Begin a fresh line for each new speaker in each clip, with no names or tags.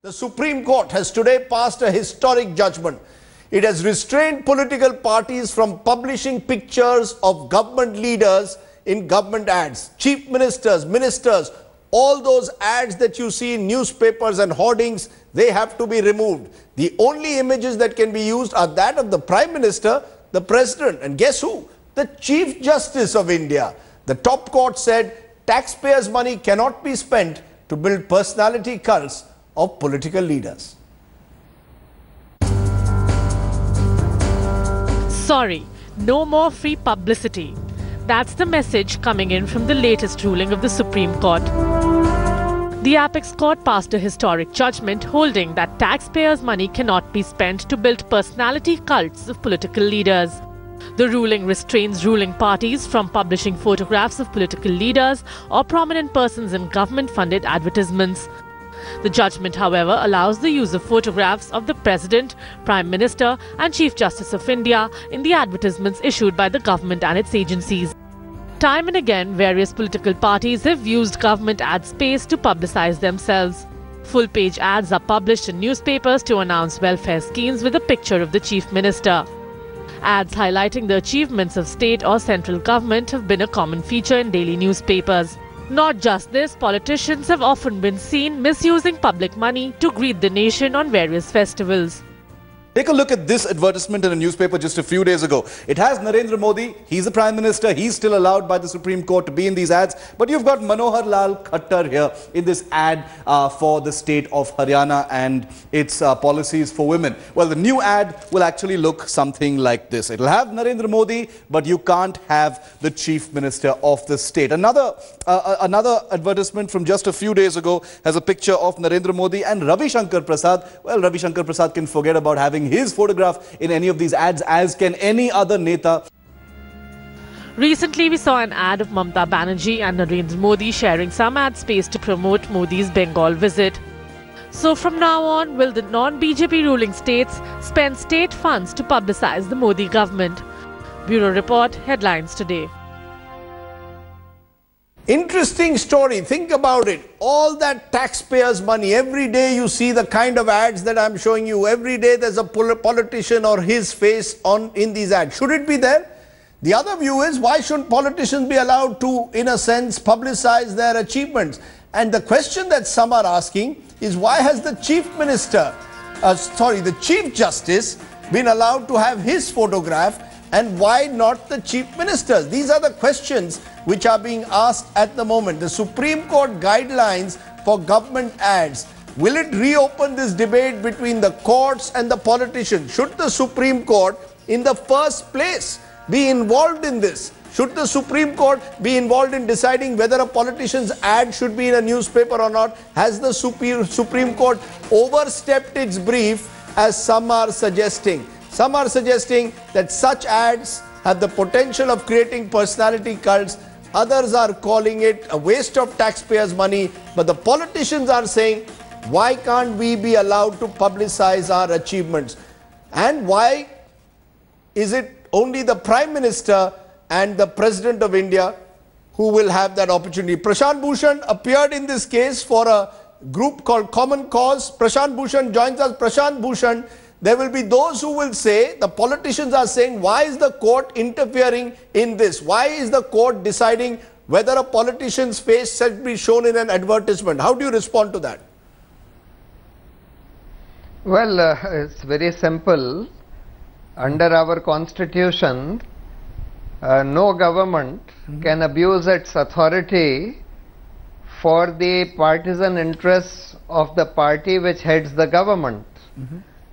The Supreme Court has today passed a historic judgment. It has restrained political parties from publishing pictures of government leaders in government ads. Chief ministers, ministers, all those ads that you see in newspapers and hoardings, they have to be removed. The only images that can be used are that of the Prime Minister, the President, and guess who? The Chief Justice of India. The top court said taxpayers' money cannot be spent to build personality cults of political leaders.
Sorry, no more free publicity. That's the message coming in from the latest ruling of the Supreme Court. The Apex Court passed a historic judgment holding that taxpayers' money cannot be spent to build personality cults of political leaders. The ruling restrains ruling parties from publishing photographs of political leaders or prominent persons in government-funded advertisements. The judgment, however, allows the use of photographs of the President, Prime Minister and Chief Justice of India in the advertisements issued by the government and its agencies. Time and again, various political parties have used government ad space to publicize themselves. Full-page ads are published in newspapers to announce welfare schemes with a picture of the Chief Minister. Ads highlighting the achievements of state or central government have been a common feature in daily newspapers. Not just this, politicians have often been seen misusing public money to greet the nation on various festivals.
Take a look at this advertisement in a newspaper just a few days ago. It has Narendra Modi, he's the Prime Minister, he's still allowed by the Supreme Court to be in these ads. But you've got Manohar Lal Khattar here in this ad for the state of Haryana and its policies for women. Well, the new ad will actually look something like this. It'll have Narendra Modi, but you can't have the Chief Minister of the state. Another advertisement from just a few days ago has a picture of Narendra Modi and Ravi Shankar Prasad. Well, Ravi Shankar Prasad can forget about having his photograph in any of these ads, as can any other neta.
Recently, we saw an ad of Mamata Banerjee and Narendra Modi sharing some ad space to promote Modi's Bengal visit. So from now on, will the non-BJP ruling states spend state funds to publicize the Modi government? Bureau Report, headlines today.
Interesting story. Think about it. All that taxpayers' money. Every day you see the kind of ads that I'm showing you. Every day there's a politician or his face in these ads. Should it be there? The other view is, why shouldn't politicians be allowed to, in a sense, publicize their achievements? And the question that some are asking is, why has the Chief Minister, the Chief Justice been allowed to have his photograph, and why not the Chief Ministers? These are the questions which are being asked at the moment. The Supreme Court guidelines for government ads, will it reopen this debate between the courts and the politicians? Should the Supreme Court in the first place be involved in this? Should the Supreme Court be involved in deciding whether a politician's ad should be in a newspaper or not? Has the Supreme Court overstepped its brief, as some are suggesting? Some are suggesting that such ads have the potential of creating personality cults. Others are calling it a waste of taxpayers' money. But the politicians are saying, why can't we be allowed to publicize our achievements? And why is it only the Prime Minister and the President of India who will have that opportunity? Prashant Bhushan appeared in this case for a group called Common Cause. Prashant Bhushan joins us. Prashant Bhushan, there will be those who will say, the politicians are saying, why is the court interfering in this? Why is the court deciding whether a politician's face should be shown in an advertisement? How do you respond to that?
Well, it's very simple. Under our constitution, no government can abuse its authority for the partisan interests of the party which heads the government.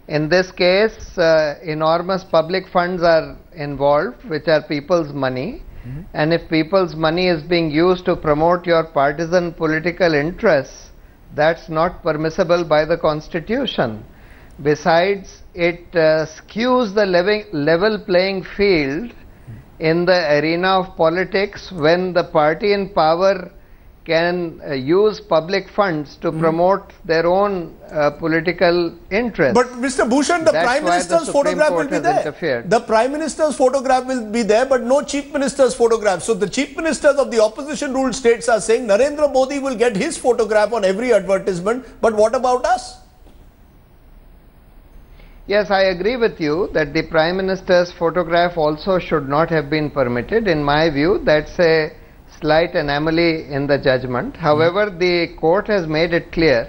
In this case, enormous public funds are involved, which are people's money. And if people's money is being used to promote your partisan political interests, that's not permissible by the constitution. Besides, it skews the level playing field in the arena of politics when the party in power can use public funds to promote their own political interests.
But Mr. Bhushan, the Prime Minister's photograph will be there. The Prime Minister's photograph will be there, but no Chief Minister's photograph. So the Chief Ministers of the opposition ruled states are saying Narendra Modi will get his photograph on every advertisement, but what about us?
Yes, I agree with you that the Prime Minister's photograph also should not have been permitted. In my view, that's a slight anomaly in the judgment. However, the court has made it clear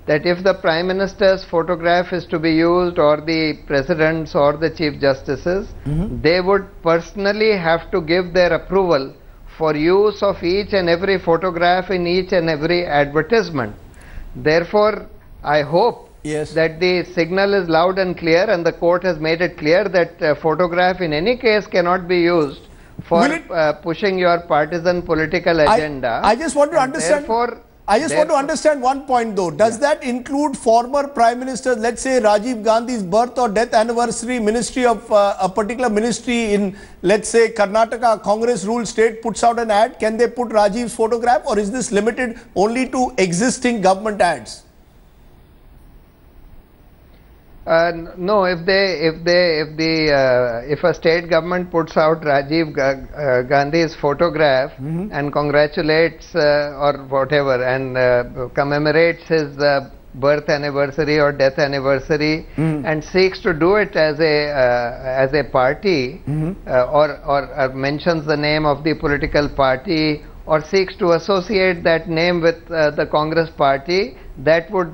that if the Prime Minister's photograph is to be used, or the President's or the Chief Justice's, they would personally have to give their approval for use of each and every photograph in each and every advertisement. Therefore, I hope that the signal is loud and clear, and the court has made it clear that photograph in any case cannot be used for pushing your partisan political agenda.
I just want to understand. I just want to understand one point though. Does that include former Prime Ministers, let's say Rajiv Gandhi's birth or death anniversary, ministry of a particular ministry in, let's say, Karnataka, Congress ruled state puts out an ad? Can they put Rajiv's photograph, or is this limited only to existing government ads?
No, if a state government puts out Rajiv Gandhi's photograph and congratulates or whatever, and commemorates his birth anniversary or death anniversary, and seeks to do it as a party, or mentions the name of the political party, or seeks to associate that name with the Congress party, that would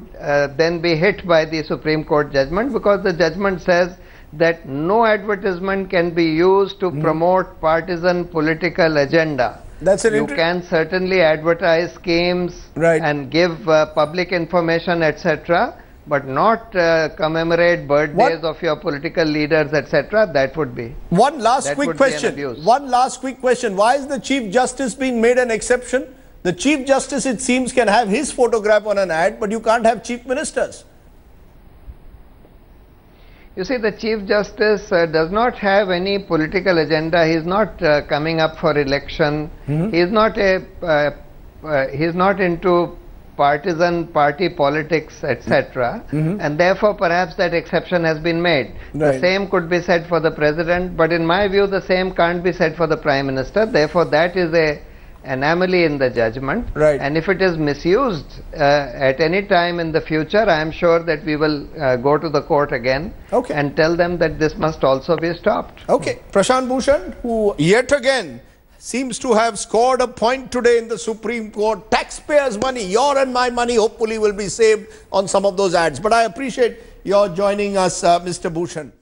then be hit by the Supreme Court judgment, because the judgment says that no advertisement can be used to promote partisan political agenda. You can certainly advertise schemes and give public information, etc., but not commemorate birthdays of your political leaders, etc. That would be.
One last quick question. One last quick question. Why is the Chief Justice being made an exception? The Chief Justice, it seems, can have his photograph on an ad, but you can't have Chief Ministers.
You see, the Chief Justice does not have any political agenda. He is not coming up for election. He is not into partisan party politics, etc. And therefore, perhaps that exception has been made. The same could be said for the President, but in my view, the same can't be said for the Prime Minister. Therefore, that is a anomaly in the judgment, and if it is misused at any time in the future, I am sure that we will go to the court again and tell them that this must also be stopped.
Prashant Bhushan, who yet again seems to have scored a point today in the Supreme Court. Taxpayers' money, your and my money, hopefully will be saved on some of those ads. But I appreciate your joining us, Mr. Bhushan.